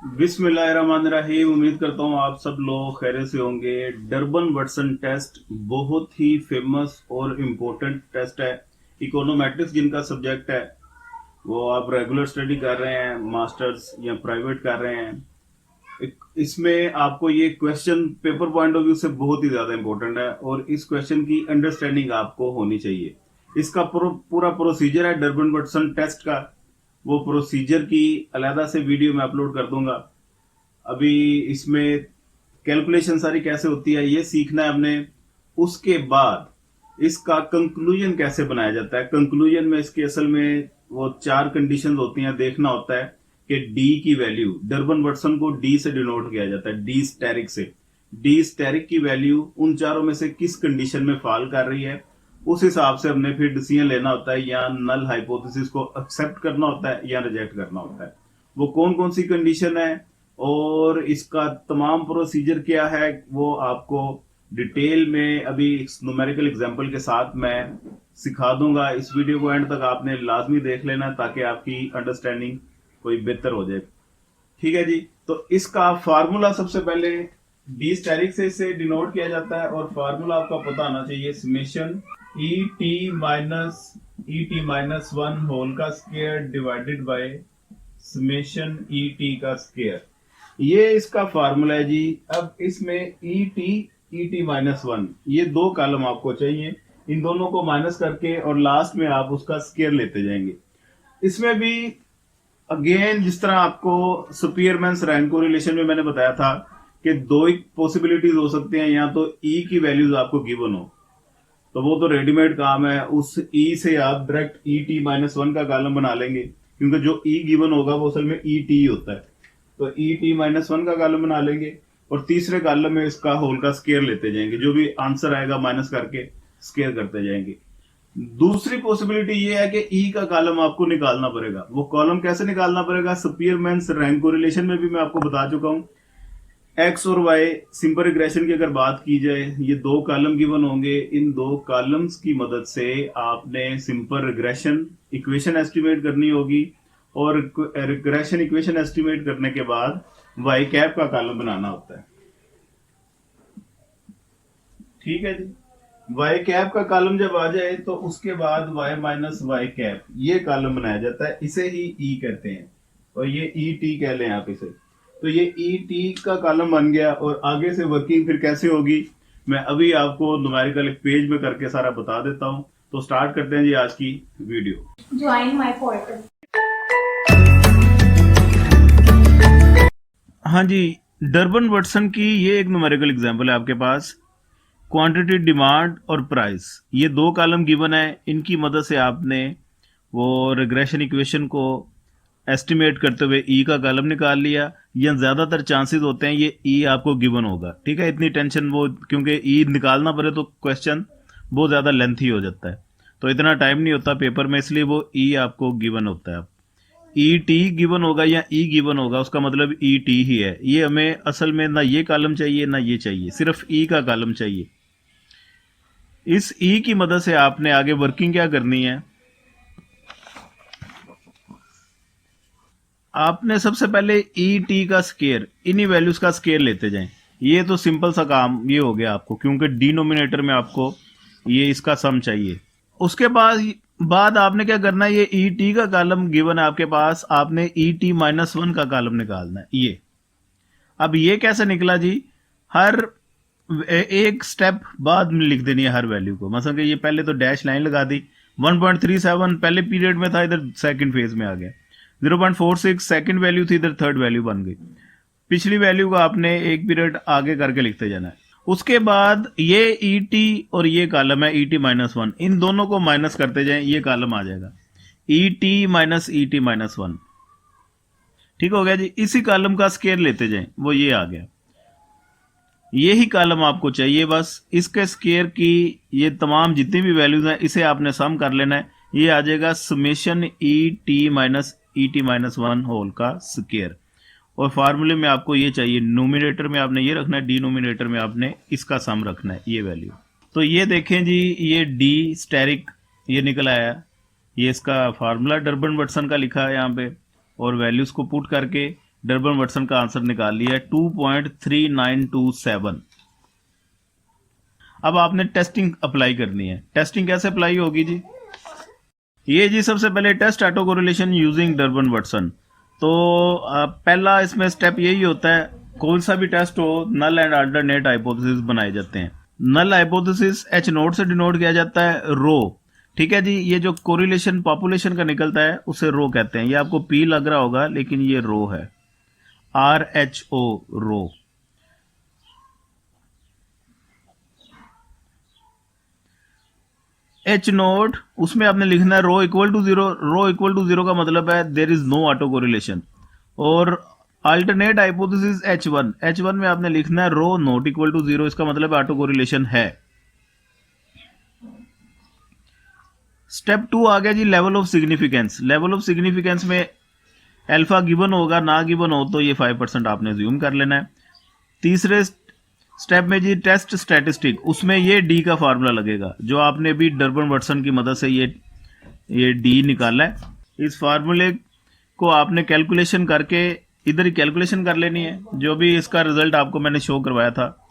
बिस्मिल्लाहिर्रहमानिर्रहीम। उम्मीद करता हूँ आप सब लोग खैरियत से होंगे। डर्बन वॉटसन टेस्ट बहुत ही फेमस और इम्पोर्टेंट टेस्ट है। इकोनोमेट्रिक्स जिनका सब्जेक्ट है वो आप रेगुलर स्टडी कर रहे हैं, मास्टर्स या प्राइवेट कर रहे हैं, इसमें आपको ये question paper point of view से बहुत ही ज्यादा इंपॉर्टेंट है और इस क्वेश्चन की अंडरस्टैंडिंग आपको होनी चाहिए। इसका पूरा प्रोसीजर है डर्बन वॉटसन टेस्ट का। वो प्रोसीजर की अलहदा से वीडियो में अपलोड कर दूंगा। अभी इसमें कैलकुलेशन सारी कैसे होती है ये सीखना है हमने। उसके बाद इसका कंक्लूजन कैसे बनाया जाता है। कंक्लूजन में इसके असल में वो 4 कंडीशंस होती हैं, देखना होता है कि डी की वैल्यू, डर्बन वॉटसन को डी से डिनोट किया जाता है, डी स्टेरिक से। डी स्टेरिक की वैल्यू उन चारों में से किस कंडीशन में फॉल कर रही है, उस हिसाब से हमने फिर डिसीजन लेना होता है, या नल हाइपोथेसिस को एक्सेप्ट करना होता है या रिजेक्ट करना होता है। वो कौन कौन सी कंडीशन है और इसका तमाम प्रोसीजर क्या है वो आपको डिटेल में अभी न्यूमेरिकल एग्जांपल के साथ मैं सिखा दूंगा। इस वीडियो को एंड तक आपने लाजमी देख लेना ताकि आपकी अंडरस्टैंडिंग कोई बेहतर हो जाए। ठीक है जी। तो इसका फार्मूला सबसे पहले डी स्टेरिक से इसे डिनोट किया जाता है और फार्मूला आपका पता आना चाहिए, summation e t minus one whole का square divided by summation e t का स्क्वायर। ये इसका फार्मूला है जी। अब इसमें ई टी माइनस वन, ये 2 कॉलम आपको चाहिए। इन दोनों को माइनस करके और लास्ट में आप उसका स्क्वायर लेते जाएंगे। इसमें भी अगेन जिस तरह आपको सुपीयरमैन्स रैंक कोरिलेशन में मैंने बताया था कि 2 ही पॉसिबिलिटीज हो सकती हैं, या तो ई की वैल्यूज आपको गिवन हो तो वो तो रेडीमेड काम है, उस ई से आप डायरेक्ट ई टी माइनस वन का कॉलम बना लेंगे, क्योंकि जो ई गिवन होगा वो असल में ई टी होता है। तो ई टी माइनस वन का कॉलम बना लेंगे और तीसरे कॉलम में इसका होल का स्क्वायर लेते जाएंगे, जो भी आंसर आएगा माइनस करके स्क्वायर करते जाएंगे। दूसरी पॉसिबिलिटी ये है कि ई का कॉलम आपको निकालना पड़ेगा। वो कॉलम कैसे निकालना पड़ेगा, सुपीयरमैन्स रैंक कोरिलेशन में भी मैं आपको बता चुका हूं। एक्स और वाई सिंपल रिग्रेशन की अगर बात की जाए, ये 2 कॉलम गिवन होंगे। इन 2 कॉलम्स की मदद से आपने सिंपल रिग्रेशन इक्वेशन एस्टिमेट करनी होगी और रिग्रेशन इक्वेशन एस्टिमेट करने के बाद वाई कैप का कॉलम बनाना होता है। ठीक है जी। वाई कैप का कॉलम जब आ जाए तो उसके बाद वाई माइनस वाई कैप ये कॉलम बनाया जाता है, इसे ही ई कहते हैं और ये ई टी कह लें आप इसे। तो ये ई टी का कॉलम बन गया और आगे से वर्किंग फिर कैसे होगी मैं अभी आपको न्यूमेरिकल एक पेज में करके सारा बता देता हूं। तो स्टार्ट करते हैं जी आज की वीडियो। Join my portal. हाँ जी, डर्बन वॉटसन की ये एक न्यूमेरिकल एग्जांपल है आपके पास। क्वांटिटी, डिमांड और प्राइस, ये 2 कॉलम गिवन है। इनकी मदद से आपने वो रिग्रेशन इक्वेशन को एस्टिमेट करते हुए ई का कॉलम निकाल लिया, या ज्यादातर चांसेस होते हैं ये ई आपको गिवन होगा। ठीक है, इतनी टेंशन वो, क्योंकि ई निकालना पड़े तो क्वेश्चन बहुत ज्यादा लेंथी हो जाता है, तो इतना टाइम नहीं होता पेपर में, इसलिए वो ई आपको गिवन होता है। ई टी गिवन होगा या ई गिवन होगा उसका मतलब ई टी ही है। ये हमें असल में ना ये कॉलम चाहिए ना ये चाहिए, सिर्फ ई का कॉलम चाहिए। इस ई की मदद से आपने आगे वर्किंग क्या करनी है, आपने सबसे पहले ई टी का स्केयर, इन्हीं वैल्यूज का स्केयर लेते जाएं। ये तो सिंपल सा काम ये हो गया आपको, क्योंकि डिनोमिनेटर में आपको ये इसका सम चाहिए। उसके बाद आपने क्या करना है, ये ई टी का कॉलम गिवन है आपके पास, आपने ई टी माइनस वन का कॉलम निकालना है ये। अब ये कैसे निकला जी, हर एक स्टेप बाद में लिख देनी है हर वैल्यू को। मतलब कि ये पहले तो डैश लाइन लगा दी, 1.37 पहले पीरियड में था, इधर सेकंड फेज में आ गया। 0.46 सेकंड वैल्यू थी, इधर थर्ड वैल्यू बन गई। पिछली वैल्यू को आपने एक पीरियड आगे करके लिखते जाना है। उसके बाद ये ई टी और ये कॉलम है ई टी माइनस वन, इन दोनों को माइनस करते जाएं, ये कॉलम आ जाएगा ई टी माइनस वन। ठीक हो गया जी। इसी कॉलम का स्केयर लेते जाएं, वो ये आ गया। यही कॉलम आपको चाहिए बस। इसके स्केयर की ये तमाम जितनी भी वैल्यूज हैं इसे आपने सम कर लेना है, ये आ जाएगा summation e t minus one whole का स्केयर। और फार्मूले में आपको ये चाहिए, नोमिनेटर में आपने ये रखना है, डिनोमिनेटर में आपने इसका सम रखना है, ये वैल्यू। तो ये देखें जी, ये डी स्टेरिक ये निकल आया, ये इसका फार्मूला डर्बन वॉटसन का लिखा है यहाँ पे, और वैल्यूज को पुट करके डर्बन वॉटसन का आंसर निकाल लिया 2.3927। अब आपने टेस्टिंग अप्लाई करनी है। टेस्टिंग कैसे अप्लाई होगी जी? ये जी सबसे पहले test autocorrelation using Durbin Watson. तो पहला इसमें स्टेप यही होता है, कौन सा भी टेस्ट हो नल एंड अल्टरनेट हाइपोथेसिस बनाए जाते हैं। नल हाइपोथेसिस एच नोट से डिनोट किया जाता है रो। ठीक है जी, ये जो कोरिलेशन पॉपुलेशन का निकलता है उसे रो कहते हैं। ये आपको पी लग रहा होगा लेकिन ये रो है, RHO रो। एच नोट उसमें आपने लिखना है rho equal to zero. Rho equal to zero का मतलब है there is no autocorrelation. और अल्टरनेट हाइपोथेसिस H1, H1 में आपने लिखना है rho not equal to zero, इसका मतलब है ऑटो कोरिलेशन है। स्टेप 2 आ गया जी level of significance. Level of significance में अल्फा गिवन होगा, ना गिवन हो तो ये 5% आपने ज्यूम कर लेना है। तीसरे स्टेप में जी टेस्ट स्टैटिस्टिक, उसमें ये डी का फार्मूला लगेगा जो आपने भी डर्बन वॉटसन की मदद से ये डी निकाला है। इस फार्मूले को आपने कैलकुलेशन करके इधर ही कैलकुलेशन कर लेनी है, जो भी इसका रिजल्ट आपको मैंने शो करवाया था।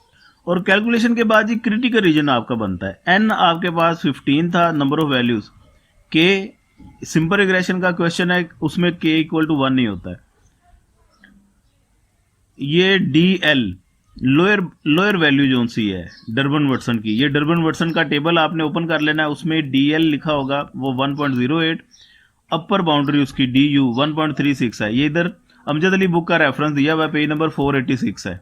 और कैलकुलेशन के बाद जी क्रिटिकल रीजन आपका बनता है। एन आपके पास 15 था नंबर ऑफ वैल्यूज। के सिंपल रिग्रेशन का क्वेश्चन है, उसमें के इक्वल टू 1 नहीं होता है। ये DL लोअर वैल्यू जो सी है डर्बन वॉटसन की, ये डर्बन वॉटसन का टेबल आपने ओपन कर लेना है। उसमें DL लिखा होगा वो 1.08, अपर बाउंड्री उसकी DU 1.36 है। ये इधर अमजद अली बुक का रेफरेंस दिया हुआ पेज नंबर 486 है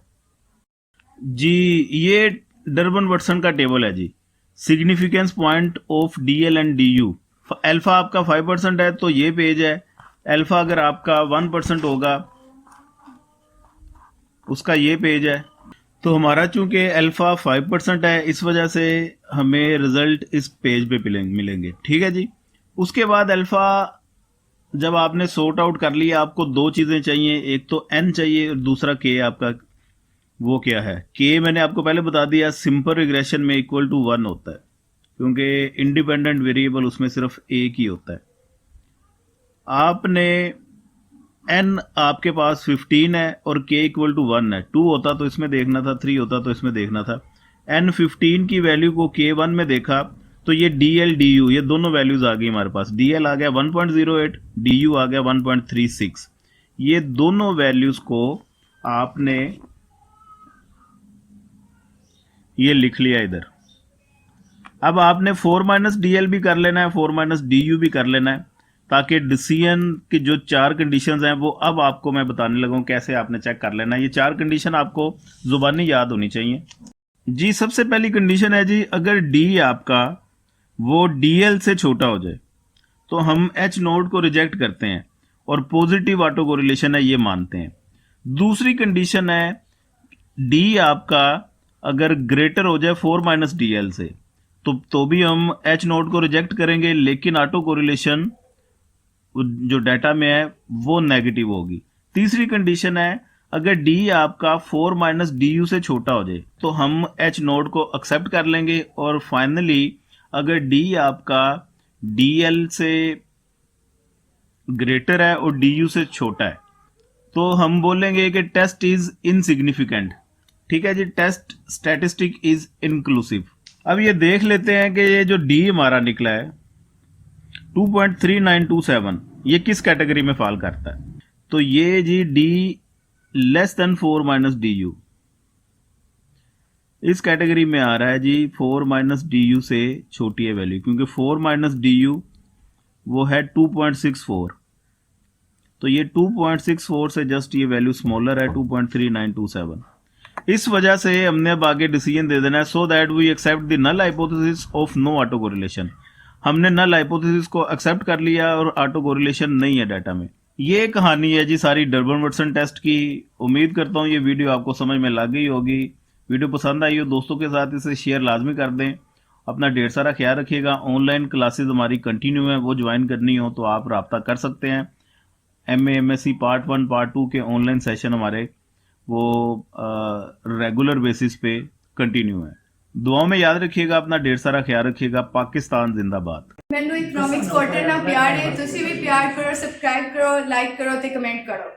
जी। ये डर्बन वॉटसन का टेबल है जी। Significance point of DL and DU। Alpha आपका 5% है तो ये पेज है। अल्फा अगर आपका 1% होगा उसका ये पेज है। तो हमारा चूंकि अल्फा 5% है इस वजह से हमें रिजल्ट इस पेज पे मिलेंगे। ठीक है जी। उसके बाद अल्फा जब आपने सॉर्ट आउट कर लिया, आपको दो चीजें चाहिए, एक तो n चाहिए और दूसरा k आपका वो क्या है। k मैंने आपको पहले बता दिया सिंपल रिग्रेशन में इक्वल टू 1 होता है, क्योंकि इंडिपेंडेंट वेरिएबल उसमें सिर्फ एक ही होता है। आपने n आपके पास 15 है और k इक्वल टू 1 है। 2 होता तो इसमें देखना था, 3 होता तो इसमें देखना था। n 15 की वैल्यू को k1 में देखा तो ये DL DU ये दोनों वैल्यूज आ गई हमारे पास। DL आ गया 1.08, DU आ गया 1.36। ये दोनों वैल्यूज को आपने ये लिख लिया इधर। अब आपने 4 - DL भी कर लेना है, 4 - DU भी कर लेना है, ताकि डिसीजन की जो 4 कंडीशंस हैं वो अब आपको मैं बताने लगा हूं कैसे आपने चेक कर लेना है। ये 4 कंडीशन आपको जुबानी याद होनी चाहिए जी। सबसे पहली कंडीशन है जी, अगर D आपका वो DL से छोटा हो जाए तो हम H नोड को रिजेक्ट करते हैं और पॉजिटिव ऑटो कोरिलेशन है ये मानते हैं। दूसरी कंडीशन है D आपका अगर ग्रेटर हो जाए 4 - DL से तो भी हम H नोड को रिजेक्ट करेंगे, लेकिन ऑटो कोरिलेशन जो डाटा में है वो नेगेटिव होगी। तीसरी कंडीशन है अगर D आपका 4 - DU से छोटा हो जाए तो हम H नोड को एक्सेप्ट कर लेंगे। और फाइनली अगर D आपका DL से ग्रेटर है और DU से छोटा है तो हम बोलेंगे कि टेस्ट इज इनसिग्निफिकेंट। ठीक है जी, टेस्ट स्टैटिस्टिक इज इंक्लूसिव। अब ये देख लेते हैं कि ये जो D हमारा निकला है 2.3927 ये किस कैटेगरी में फॉल करता है। तो ये जी D लेस देन 4 - DU इस कैटेगरी में आ रहा है जी। 4 - DU से छोटी है वैल्यू, क्योंकि 4 - DU वो है 2.64, तो ये 2.64 से जस्ट ये वैल्यू स्मॉलर है 2.3927। इस वजह से हमने अब आगे डिसीजन दे देना है so that we accept the null hypothesis of no autocorrelation. हमने नल हाइपोथेसिस को एक्सेप्ट कर लिया और ऑटो कोरिलेशन नहीं है डाटा में। ये कहानी है जी सारी डर्बन वॉटसन टेस्ट की। उम्मीद करता हूँ ये वीडियो आपको समझ में लग गई होगी। वीडियो पसंद आई हो दोस्तों के साथ इसे शेयर लाजमी कर दें। अपना ढेर सारा ख्याल रखिएगा। ऑनलाइन क्लासेस हमारी कंटिन्यू है, वो ज्वाइन करनी हो तो आप रब्ता कर सकते हैं। MA MSc पार्ट 1 पार्ट 2 के ऑनलाइन सेशन हमारे वो रेगुलर बेसिस पे कंटिन्यू है। दुआओं में याद रखिएगा, अपना ढेर सारा ख्याल रखिएगा। पाकिस्तान जिंदाबाद। ਮੈਨੂੰ ਇਕਨੋਮਿਕਸ ਕੁਆਟਰ ਨਾਲ ਪਿਆਰ ਹੈ, ਤੁਸੀਂ ਵੀ ਪਿਆਰ ਕਰੋ, ਸਬਸਕ੍ਰਾਈਬ ਕਰੋ, ਲਾਈਕ ਕਰੋ ਤੇ ਕਮੈਂਟ ਕਰੋ।